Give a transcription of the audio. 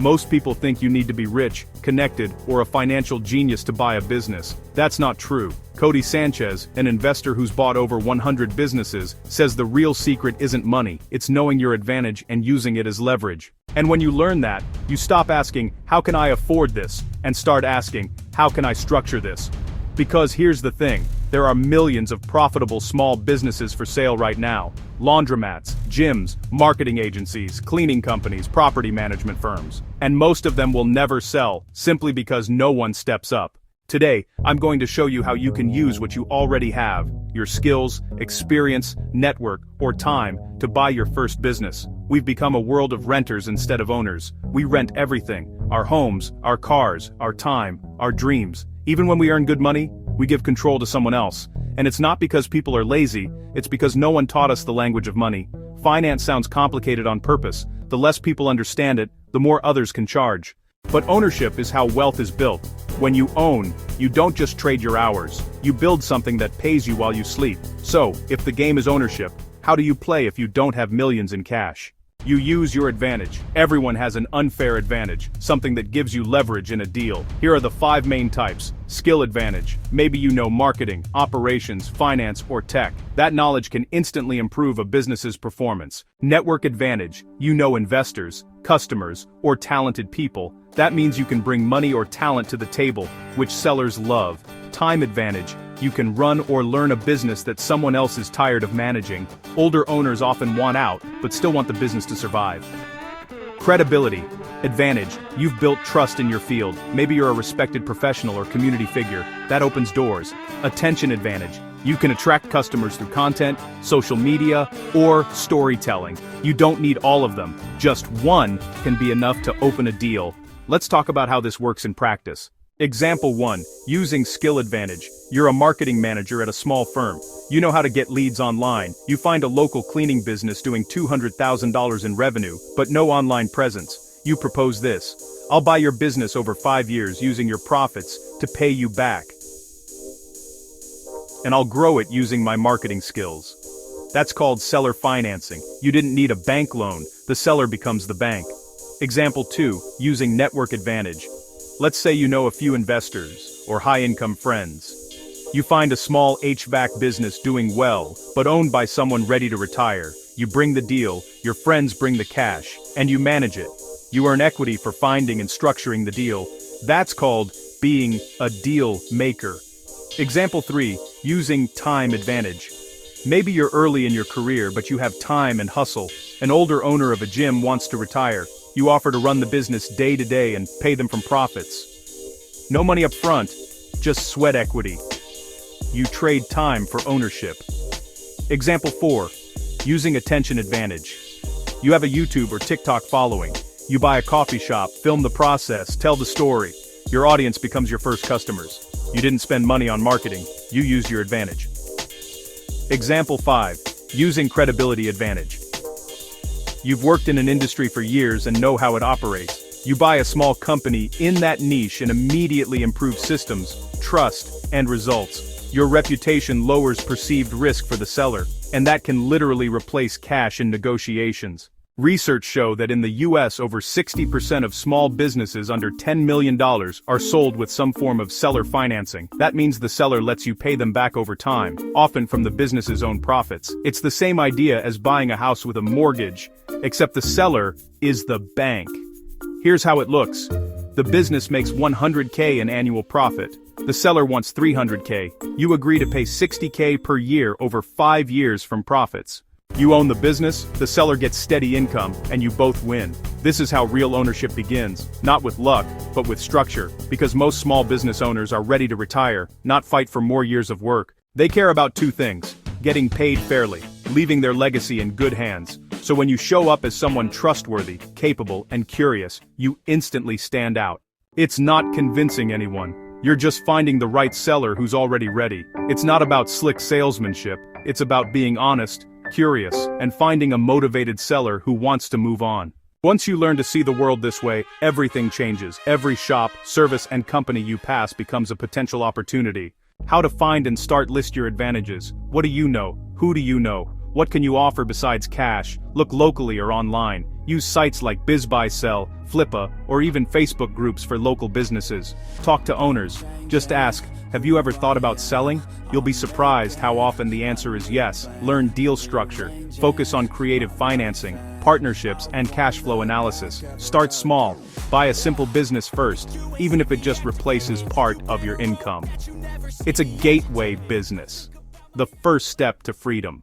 Most people think you need to be rich, connected, or a financial genius to buy a business. That's not true. Cody Sanchez, an investor who's bought over 100 businesses, says the real secret isn't money, it's knowing your advantage and using it as leverage. And when you learn that, you stop asking, how can I afford this? And start asking, how can I structure this? Because here's the thing, there are millions of profitable small businesses for sale right now. Laundromats, gyms, marketing agencies, cleaning companies, property management firms. And most of them will never sell, simply because no one steps up. Today, I'm going to show you how you can use what you already have, your skills, experience, network, or time, to buy your first business. We've become a world of renters instead of owners. We rent everything, our homes, our cars, our time, our dreams. Even when we earn good money, we give control to someone else. And it's not because people are lazy, it's because no one taught us the language of money. Finance sounds complicated on purpose. The less people understand it, the more others can charge. But ownership is how wealth is built. When you own, you don't just trade your hours. You build something that pays you while you sleep. So, if the game is ownership, how do you play if you don't have millions in cash? You use your advantage. Everyone has an unfair advantage, something that gives you leverage in a deal. Here are the 5 main types. Skill advantage. Maybe you know marketing, operations, finance, or tech. That knowledge can instantly improve a business's performance. Network advantage. You know investors, customers, or talented people. That means you can bring money or talent to the table, which sellers love. Time advantage. You can run or learn a business that someone else is tired of managing. Older owners often want out, but still want the business to survive. Credibility advantage. You've built trust in your field. Maybe you're a respected professional or community figure. That opens doors. Attention advantage. You can attract customers through content, social media, or storytelling. You don't need all of them. Just one can be enough to open a deal. Let's talk about how this works in practice. Example 1. Using skill advantage. You're a marketing manager at a small firm. You know how to get leads online. You find a local cleaning business doing $200,000 in revenue, but no online presence. You propose this. I'll buy your business over 5 years using your profits to pay you back. And I'll grow it using my marketing skills. That's called seller financing. You didn't need a bank loan. The seller becomes the bank. Example 2. Using network advantage. Let's say you know a few investors, or high-income friends. You find a small HVAC business doing well, but owned by someone ready to retire. You bring the deal, your friends bring the cash, and you manage it. You earn equity for finding and structuring the deal. That's called being a deal maker. Example 3. Using time advantage. Maybe you're early in your career, but you have time and hustle. An older owner of a gym wants to retire. You offer to run the business day to day and pay them from profits. No money up front, just sweat equity. You trade time for ownership. Example 4. Using attention advantage. You have a YouTube or TikTok following. You buy a coffee shop, film the process, tell the story. Your audience becomes your first customers. You didn't spend money on marketing, you used your advantage. Example 5. Using credibility advantage. You've worked in an industry for years and know how it operates. You buy a small company in that niche and immediately improve systems, trust, and results. Your reputation lowers perceived risk for the seller, and that can literally replace cash in negotiations. Research show that in the US over 60% of small businesses under $10 million are sold with some form of seller financing. That means the seller lets you pay them back over time, often from the business's own profits. It's the same idea as buying a house with a mortgage, except the seller is the bank. Here's how it looks. The business makes $100K in annual profit. The seller wants $300K. You agree to pay $60K per year over 5 years from profits. You own the business, the seller gets steady income, and you both win. This is how real ownership begins, not with luck, but with structure, because most small business owners are ready to retire, not fight for more years of work. They care about 2 things: getting paid fairly, leaving their legacy in good hands. So when you show up as someone trustworthy, capable, and curious, you instantly stand out. It's not convincing anyone. You're just finding the right seller who's already ready. It's not about slick salesmanship, it's about being honest, curious, and finding a motivated seller who wants to move on. Once you learn to see the world this way, everything changes. Every shop, service, and company you pass becomes a potential opportunity. How to find and start. List your advantages. What do you know? Who do you know? What can you offer besides cash? Look locally or online. Use sites like BizBuySell, Flippa, or even Facebook groups for local businesses. Talk to owners. Just ask, have you ever thought about selling? You'll be surprised how often the answer is yes. Learn deal structure. Focus on creative financing, partnerships, and cash flow analysis. Start small. Buy a simple business first, even if it just replaces part of your income. It's a gateway business. The first step to freedom.